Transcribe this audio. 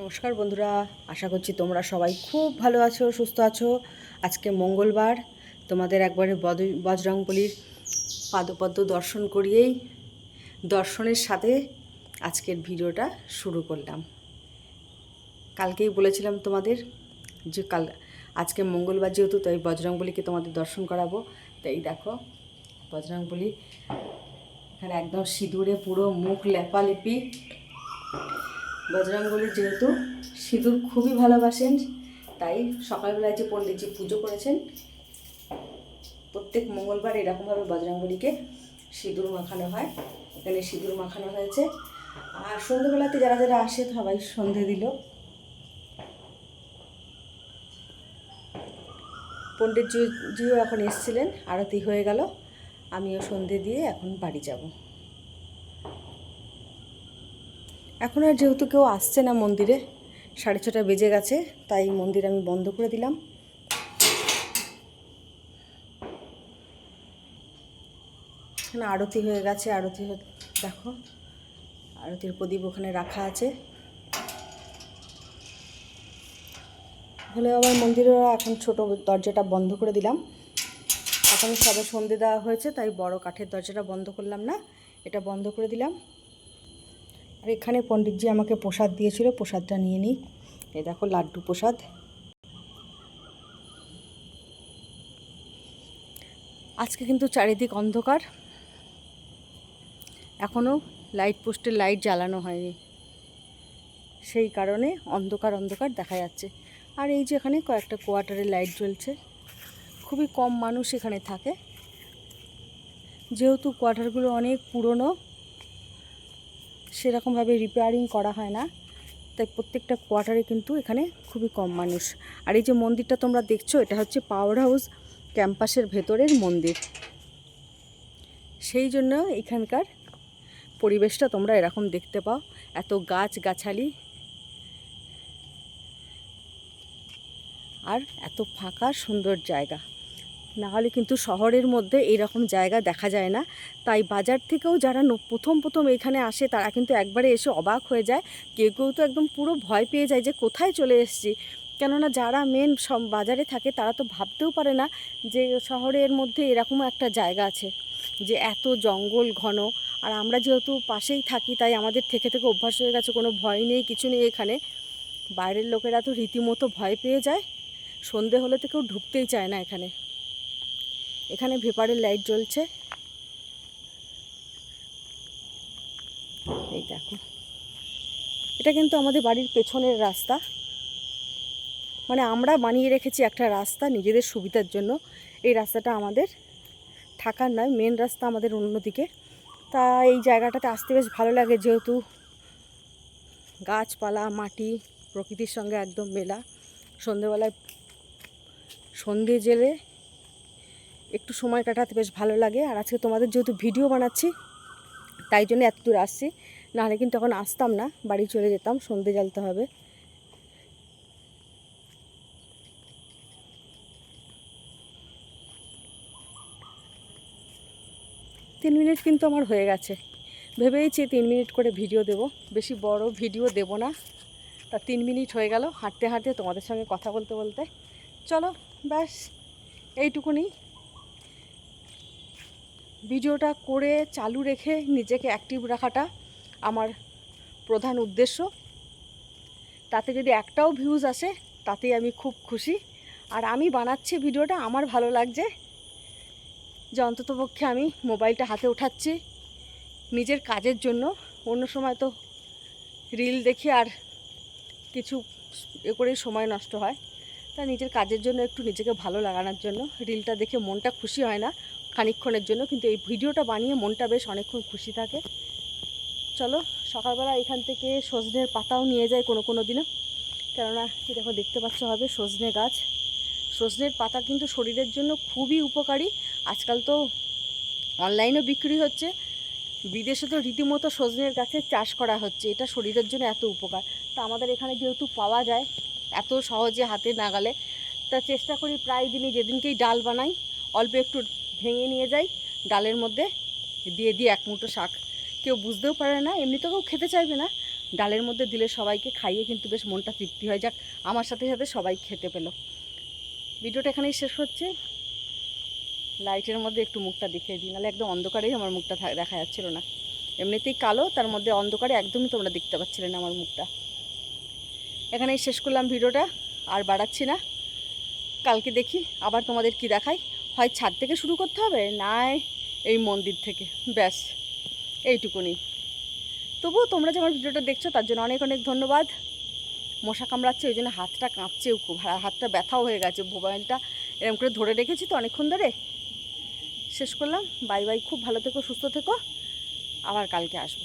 নমস্কার বন্ধুরা, আশা করছি তোমরা সবাই খুব ভালো আছো, সুস্থ আছো। আজকে মঙ্গলবার, তোমাদের একবারে বজরংবলীর পাদপদ্ম দর্শন করিয়েই দর্শনের সাথে আজকের ভিডিওটা শুরু করলাম। কালকেই বলেছিলাম তোমাদের যে আজকে মঙ্গলবার যেহেতু, তাই বজরংবলীকে তোমাদের দর্শন করাবো। তাই দেখো বজরংবলী এখানে একদম সিঁদুরে পুরো মুখ লেপালেপি। বজরংবলী যেহেতু সিঁদুর খুবই ভালোবাসেন, তাই সকালবেলায় যে পণ্ডিতজি পুজো করেছেন, প্রত্যেক মঙ্গলবার এরকমভাবে বজরংবলীকে সিঁদুর মাখানো হয়। এখানে সিঁদুর মাখানো হয়েছে। আর সন্ধ্যেবেলাতে যারা যারা আসে সবাই সন্ধে দিল। পণ্ডিতজিও এখন এসেছিলেন, আরতি হয়ে গেল, আমিও সন্ধে দিয়ে এখন বাড়ি যাব। এখন আর যেহেতু কেউ আসছে না মন্দিরে, 6:30 বেজে গেছে, তাই মন্দির আমি বন্ধ করে দিলাম। এখানে আরতি হয়ে গেছে, দেখো আরতির প্রদীপ ওখানে রাখা আছে। ভোলে বাবার মন্দিরেও এখন ছোট দরজাটা বন্ধ করে দিলাম। এখন সবে সন্ধে দেওয়া হয়েছে, তাই বড় কাঠের দরজাটা বন্ধ করলাম না, এটা বন্ধ করে দিলাম। আর এখানে পণ্ডিতজি আমাকে প্রসাদ দিয়েছিল, প্রসাদটা নিয়ে নিই। এই দেখো লাড্ডু প্রসাদ। আজকে কিন্তু চারিদিক অন্ধকার, এখনও লাইট পোস্টের লাইট জ্বালানো হয়নি, সেই কারণে অন্ধকার অন্ধকার দেখা যাচ্ছে। আর এই যে এখানে কয়েকটা কোয়ার্টারে লাইট জ্বলছে। খুবই কম মানুষ এখানে থাকে, যেহেতু কোয়ার্টারগুলো অনেক পুরনো, সেরকমভাবে রিপেয়ারিং করা হয় না, তাই প্রত্যেকটা কোয়ার্টারে কিন্তু এখানে খুবই কম মানুষ। আর এই যে মন্দিরটা তোমরা দেখছো, এটা হচ্ছে পাওয়ার হাউস ক্যাম্পাসের ভেতরের মন্দির, সেই জন্য এখানকার পরিবেশটা তোমরা এরকম দেখতে পাও, এত গাছগাছালি আর এত ফাঁকা সুন্দর জায়গা। না হলে কিন্তু শহরের মধ্যে এইরকম জায়গা দেখা যায় না। তাই বাজার থেকেও যারা প্রথম প্রথম এখানে আসে, তারা কিন্তু একবারে এসে অবাক হয়ে যায়। কেউ কেউ তো একদম পুরো ভয় পেয়ে যায় যে কোথায় চলে এসেছি। কেননা যারা মেন বাজারে থাকে, তারা তো ভাবতেও পারে না যে শহরের মধ্যে এরকম একটা জায়গা আছে, যে এত জঙ্গল ঘন। আর আমরা যেহেতু পাশেই থাকি, তাই আমাদের থেকে থেকে অভ্যাস হয়ে গেছে, কোনো ভয় নেই, কিছু নেই এখানে। বাইরের লোকেরা তো রীতিমতো ভয় পেয়ে যায়, সন্ধে হলে তো কেউ ঢুকতেই চায় না এখানে। এখানে ভেপারের লাইট জ্বলছে, এই দেখো। এটা কিন্তু আমাদের বাড়ির পেছনের রাস্তা, মানে আমরা বানিয়ে রেখেছি একটা রাস্তা নিজেদের সুবিধার জন্য। এই রাস্তাটা আমাদের থাকার নয়, মেন রাস্তা আমাদের অন্যদিকে। তা এই জায়গাটাতে আসতে বেশ ভালো লাগে, যেহেতু গাছপালা, মাটি, প্রকৃতির সঙ্গে একদম মেলা। সন্ধেবেলায় সন্ধে জেলে একটু সময় কাটাতে বেশ ভালো লাগে। আর আজকে তোমাদের যেহেতু ভিডিও বানাচ্ছি, তাই জন্য এত দূর আসছি, নাহলে কিন্তু এখন আসতাম না, বাড়ি চলে যেতাম, সন্ধে জ্বালতে হবে। তিন মিনিট কিন্তু আমার হয়ে গেছে, ভেবেইছি 3 মিনিট করে ভিডিও দেব, বেশি বড় ভিডিও দেব না। তা 3 মিনিট হয়ে গেল হাঁটতে হাঁটতে, তোমাদের সঙ্গে কথা বলতে বলতে। চলো ব্যাস এইটুকুনি। ভিডিওটা করে চালু রেখে নিজেকে অ্যাক্টিভ রাখাটা আমার প্রধান উদ্দেশ্য। তাতে যদি একটাও ভিউজ আসে, তাতেই আমি খুব খুশি। আর আমি বানাচ্ছি ভিডিওটা, আমার ভালো লাগছে যে অন্ততপক্ষে আমি মোবাইলটা হাতে উঠাচ্ছি নিজের কাজের জন্য। অন্য সময় তো রিল দেখি আর কিছু করেই সময় নষ্ট হয়। তা নিজের কাজের জন্য, একটু নিজেকে ভালো লাগানোর জন্য, রিলটা দেখে মনটা খুশি হয় না খানিকক্ষণের জন্য, কিন্তু এই ভিডিওটা বানিয়ে মনটা বেশ অনেকক্ষণ খুশি থাকে। চলো, সকালবেলা এখান থেকে সজনের পাতাও নিয়ে যায় কোনো কোনো দিনও, কেননা এই দেখো দেখতে পাচ্ছ হবে সজনে গাছ। সজনের পাতা কিন্তু শরীরের জন্য খুবই উপকারী। আজকাল তো অনলাইনেও বিক্রি হচ্ছে, বিদেশে তো রীতিমতো সজনের গাছের চাষ করা হচ্ছে, এটা শরীরের জন্য এত উপকার। তা আমাদের এখানে যেহেতু পাওয়া যায় এত সহজে হাতে নাগালে, তা চেষ্টা করি প্রায় দিনই, যেদিনকেই ডাল বানাই অল্প একটু ভেঙে নিয়ে যাই, ডালের মধ্যে দিয়ে দিই এক মুঠো শাক। কেউ বুঝতেও পারে না, এমনিতেও কেউ খেতে চাইবে না, ডালের মধ্যে দিলে সবাইকে খাইয়ে কিন্তু বেশ মনটা তৃপ্তি হয়। যাক, আমার সাথে সাথে সবাই খেতে পেলো। ভিডিওটা এখানেই শেষ হচ্ছে। লাইটের মধ্যে একটু মুখটা দেখিয়ে দিই, নাহলে একদম অন্ধকারেই আমার মুখটা দেখা যাচ্ছিল না। এমনিতেই কালো, তার মধ্যে অন্ধকারে একদমই তোমরা দেখতে পাচ্ছিলে না আমার মুখটা। এখানেই শেষ করলাম ভিডিওটা, আর বাড়াচ্ছি না। কালকে দেখি আবার তোমাদের কি দেখাই, হয় ছাদ থেকে শুরু করতে হবে, না এই মন্দির থেকে, ব্যাস এইটুকুনি। তবুও তোমরা যে আমার ভিডিওটা দেখছো তার জন্য অনেক অনেক ধন্যবাদ। মশা কামড়াচ্ছে, ওই জন্য হাতটা কাঁপছেও খুব, হাতটা ব্যথাও হয়ে গেছে, মোবাইলটা এরকম করে ধরে রেখেছি তো অনেকক্ষণ ধরে। শেষ করলাম, বাই বাই, খুব ভালো থেকো, সুস্থ থেকো, আবার কালকে আসবো।